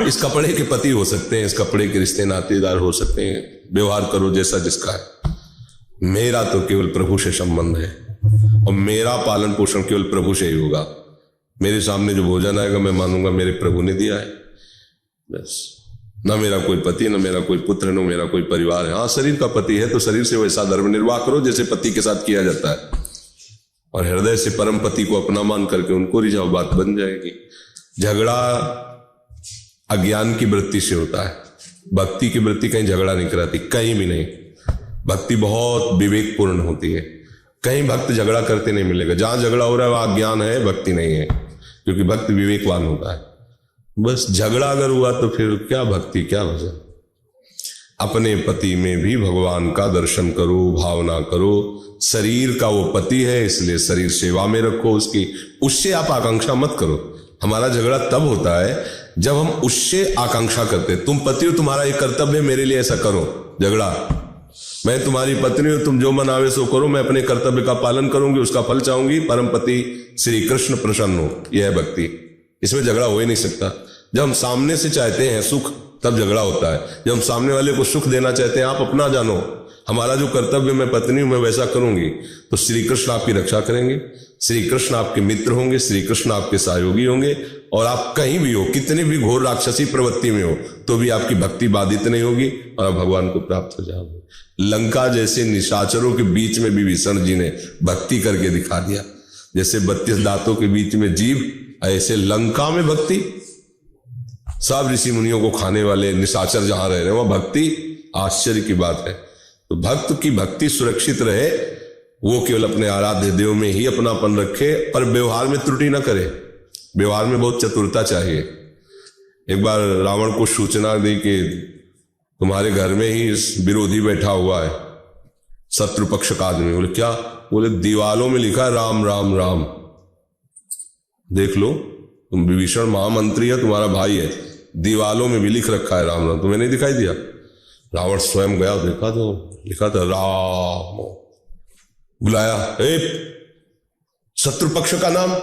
इस कपड़े के पति हो सकते हैं, इस कपड़े के रिश्ते नातेदार हो सकते हैं, व्यवहार करो जैसा जिसका है। मेरा तो केवल प्रभु से संबंध है और मेरा पालन पोषण केवल प्रभु से ही होगा। मेरे सामने जो भोजन आएगा मैं मानूंगा मेरे प्रभु ने दिया है, बस। ना मेरा कोई पति, ना मेरा कोई पुत्र, ना मेरा कोई परिवार है। हाँ, शरीर का पति है तो शरीर से वैसा धर्म निर्वाह करो जैसे पति के साथ किया जाता है, और हृदय से परम पति को अपना मान करके उनको रिझाओ, बात बन जाएगी। झगड़ा अज्ञान की वृत्ति से होता है, भक्ति की वृत्ति कहीं झगड़ा नहीं कराती, कहीं भी नहीं। भक्ति बहुत विवेकपूर्ण होती है, कहीं भक्त झगड़ा करते नहीं मिलेगा। जहां झगड़ा हो रहा है वहां ज्ञान है, भक्ति नहीं है, क्योंकि भक्त विवेकवान होता है। बस झगड़ा अगर हुआ तो फिर क्या भक्ति, क्या भजन। अपने पति में भी भगवान का दर्शन करो, भावना करो। शरीर का वो पति है इसलिए शरीर सेवा में रखो उसकी, उससे आप आकांक्षा मत करो। हमारा झगड़ा तब होता है जब हम उससे आकांक्षा करते। तुम पति हो, तुम्हारा एक कर्तव्य है मेरे लिए ऐसा करो। झगड़ा, मैं तुम्हारी पत्नी हूं, तुम जो मनावे सो करो, मैं अपने कर्तव्य का पालन करूंगी, उसका फल चाहूंगी, परम पति श्री कृष्ण प्रसन्न हो। यह है भक्ति, इसमें झगड़ा हो ही नहीं सकता। जब हम सामने से चाहते हैं सुख तब झगड़ा होता है। जब हम सामने वाले को सुख देना चाहते हैं, आप अपना जानो, हमारा जो कर्तव्य मैं पत्नी हूं मैं वैसा करूंगी, तो श्री कृष्ण आपकी रक्षा करेंगे, श्री कृष्ण आपके मित्र होंगे, श्री कृष्ण आपके सहयोगी होंगे। और आप कहीं भी हो, कितनी भी घोर राक्षसी प्रवृत्ति में हो, तो भी आपकी भक्ति बाधित नहीं होगी और आप भगवान को प्राप्त हो जाओगे। लंका जैसे निशाचरों के बीच में भी भीषण जी ने भक्ति करके दिखा दिया। जैसे 32 दांतों के बीच में जीव, ऐसे लंका में भक्ति। सब ऋषि मुनियों को खाने वाले निशाचर जहां रह रहे हैं वहां भक्ति, आश्चर्य की बात है। तो भक्त की भक्ति सुरक्षित रहे, वो केवल अपने आराध्य देव में ही अपनापन रखे, पर व्यवहार में त्रुटि न करे। व्यवहार में बहुत चतुरता चाहिए। एक बार रावण को सूचना दी कि तुम्हारे घर में ही विरोधी बैठा हुआ है, शत्रु पक्ष का आदमी। बोले क्या? बोले दीवालों में लिखा है राम राम राम। देख लो, तुम विभीषण महामंत्री है, तुम्हारा भाई है, दीवालों में भी लिख रखा है राम राम, तुम्हें नहीं दिखाई दिया? रावण स्वयं गया, देखा तो लिखा था राम। बुलाया, शत्रु पक्ष का नाम।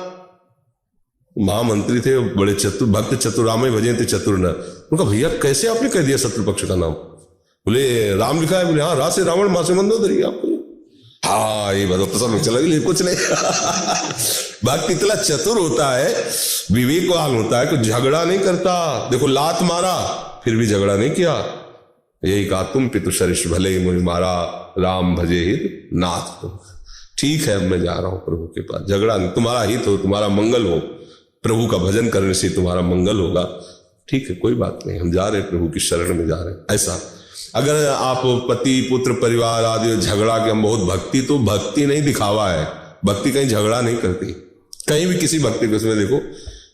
महामंत्री थे, बड़े चतुर भक्त, चतुर राम भजे थे चतुर न। उनका भैया कैसे आपने कह दिया शत्रु पक्ष का नाम? बोले राम लिखा है। बोले हाँ, रा से रावण, मां से मंदोदरी। आपको हाँ ये बात पसंद चला गई, कुछ नहीं। भक्त इतना चतुर होता है, विवेकवान होता है, कोई झगड़ा नहीं करता। देखो लात मारा फिर भी झगड़ा नहीं किया, यही कहा तुम पितु सरिष भले मुझे मारा, राम भजे हित नाथ। ठीक है, मैं जा रहा हूं प्रभु के पास, झगड़ा नहीं, तुम्हारा हित हो, तुम्हारा मंगल हो, प्रभु का भजन करने से तुम्हारा मंगल होगा। ठीक है, कोई बात नहीं, हम जा रहे हैं, प्रभु की शरण में जा रहे हैं। ऐसा अगर आप पति पुत्र परिवार आदि झगड़ा के हम बहुत भक्ति, तो भक्ति नहीं दिखावा है। भक्ति कहीं झगड़ा नहीं करती, कहीं भी किसी भक्ति को। उसमें देखो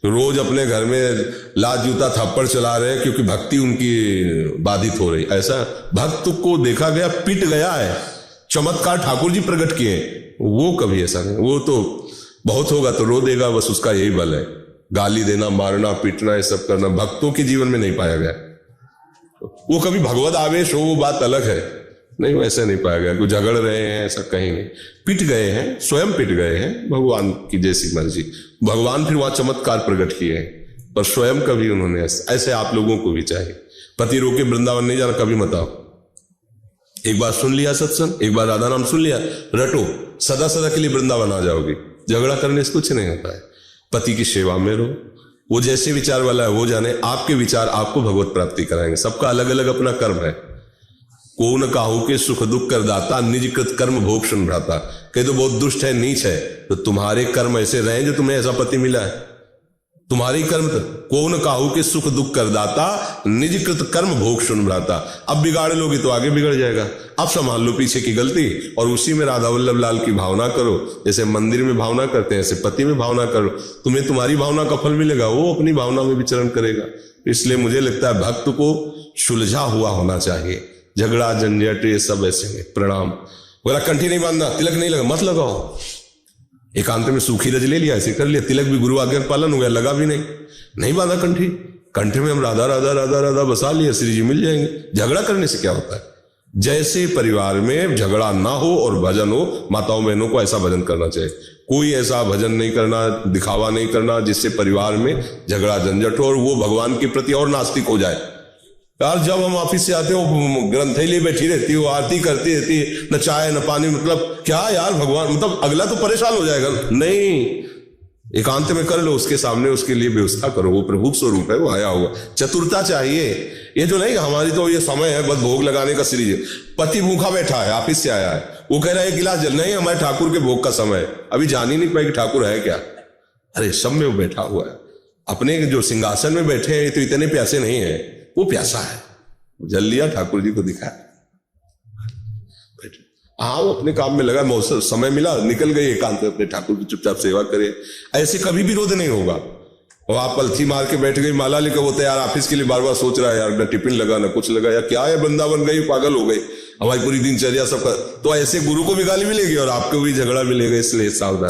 रोज अपने घर में लात जूता थप्पड़ चला रहे हैं क्योंकि भक्ति उनकी बाधित हो रही। ऐसा भक्त को देखा गया पिट गया है, चमत्कार ठाकुर जी प्रकट किए, वो कभी ऐसा नहीं। वो तो बहुत होगा तो रो देगा, बस उसका यही बल है। गाली देना, मारना, पीटना, ये सब करना भक्तों के जीवन में नहीं पाया गया। वो कभी भगवत आवेश हो, वो बात अलग है, नहीं वैसे नहीं पाया गया। कोई झगड़ रहे हैं ऐसा कहीं नहीं, पिट गए हैं, स्वयं पिट गए हैं, भगवान की जैसी मर्जी। भगवान फिर वहां चमत्कार प्रकट किए हैं, पर स्वयं कभी उन्होंने ऐसे आप लोगों को भी चाहिए। पति रोके वृंदावन नहीं जाना, कभी मत आओ। एक बार सुन लिया सत्संग, एक बार राधा नाम सुन लिया, रटो, सदा सदा के लिए वृंदावन आ जाओगे। झगड़ा करने से कुछ नहीं होता है। पति की सेवा में रहो, वो जैसे विचार वाला है वो जाने, आपके विचार आपको भगवत प्राप्ति कराएंगे। सबका अलग अलग अपना कर्म है। को न काहू के सुख दुख कर दाता, निज कृत कर्म भोग सुन भ्राता। कहे तो बहुत दुष्ट है, नीच है, तो तुम्हारे कर्म ऐसे रहे जो तुम्हें ऐसा पति मिला है, तुम्हारी कर्म। को न काहू के सुख दुख कर दाता, निज कृत कर्म भोग सुन भ्राता। अब बिगाड़ लोगे तो आगे बिगड़ जाएगा। अब संभाल लो पीछे की गलती और उसी में राधा वल्लभ लाल की भावना करो। जैसे मंदिर में भावना करते हैं, ऐसे पति में भावना करो, तुम्हें तुम्हारी भावना का फल मिलेगा, वो अपनी भावना में विचरण करेगा। इसलिए मुझे लगता है भक्त को सुलझा हुआ होना चाहिए। झगड़ा झंझट ये सब ऐसे नहीं। प्रणाम बोला, कंठी नहीं बांधना, तिलक नहीं लगा, मत लगाओ। एकांत में सूखी रज ले लिया, ऐसे कर लिया, तिलक भी गुरु आज्ञा पालन हो गया, लगा भी नहीं बांधा कंठी। कंठे में हम राधा राधा राधा राधा बसा लिया, श्री जी मिल जाएंगे। झगड़ा करने से क्या होता है? जैसे परिवार में झगड़ा ना हो और भजन हो, माताओं बहनों को ऐसा भजन करना चाहिए। कोई ऐसा भजन नहीं करना, दिखावा नहीं करना जिससे परिवार में झगड़ा झंझट हो और वो भगवान के प्रति और नास्तिक हो जाए। यार जब हम ऑफिस से आते हो ग्रंथैली बैठी रहती है, वो आरती करती रहती है, न चाय न पानी, मतलब क्या यार भगवान, मतलब अगला तो परेशान हो जाएगा। नहीं, एकांत में कर लो, उसके सामने उसके लिए व्यवस्था करो, वो प्रभु स्वरूप है, वो आया होगा। चतुरता चाहिए, ये जो नहीं हमारी तो ये समय है बस भोग लगाने का सीरीज। पति भूखा बैठा है, ऑफिस से आया है, वो कह रहा है एक गिलास जल, नहीं हमारे ठाकुर के भोग का समय है, अभी जान ही नहीं पाए कि ठाकुर है क्या। अरे सब में वो बैठा हुआ है, अपने जो सिंहासन में बैठे हैं तो इतने प्यासे नहीं है, वो प्यासा है, जल लिया, ठाकुर जी को दिखाया, हाँ वो अपने काम में लगा, मौसम समय मिला निकल गए एकांत में, अपने ठाकुर की चुपचाप सेवा करे। ऐसे कभी विरोध नहीं होगा। और आप पलथी मार के बैठ गई, माला लेकर, वो तो यार ऑफिस के लिए बार बार सोच रहा है यार, न टिफिन लगा न कुछ लगा, या क्या है वृंदावन गई पागल हो गई, हमारी पूरी दिनचर्या सब, तो ऐसे गुरु को भी गाली मिलेगी और आपको भी झगड़ा मिलेगा, इसलिए सावधान।